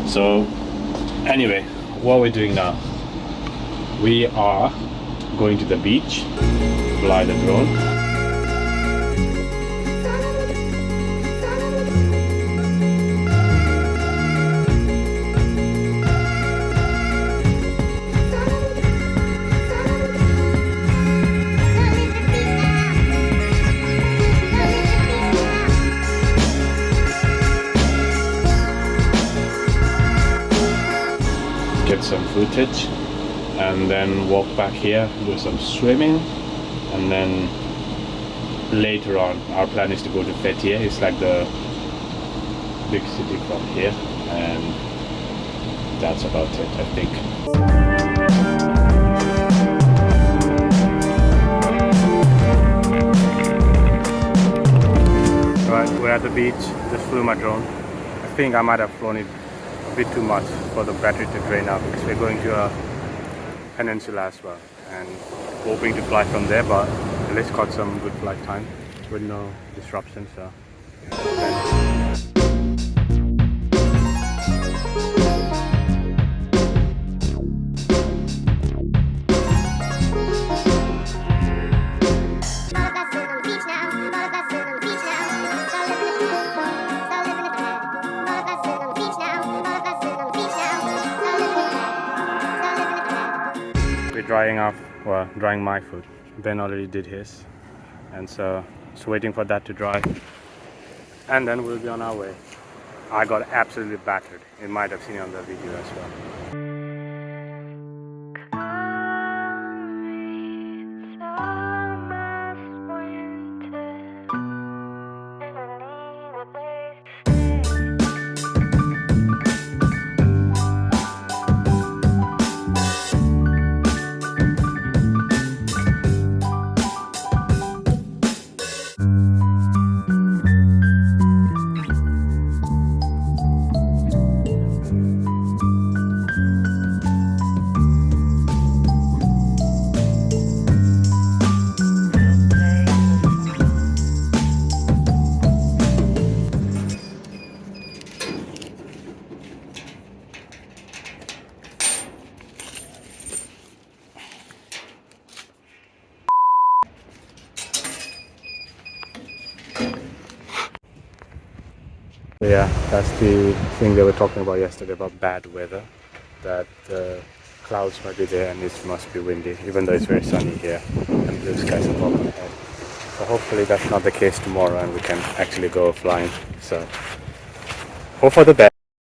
So anyway, what we're doing now, we are going to the beach, fly the drone. Get some footage and then walk back here, do some swimming, and then later on our plan is to go to Fethiye. It's like the big city from here, and that's about it, I think. Right, we're at the beach, just flew my drone. I think I might have flown it a bit too much for the battery to drain out, because we're going to a peninsula as well and hoping to fly from there, but at least got some good flight time with no disruption. So drying my food. Ben already did his, and so just waiting for that to dry, and then we'll be on our way. I got absolutely battered. You might have seen it on the video as well. Yeah, that's the thing they were talking about yesterday about bad weather, that clouds might be there and it must be windy, even though it's very sunny here and blue skies are popping ahead. So hopefully that's not the case tomorrow and we can actually go flying. So hope for the best.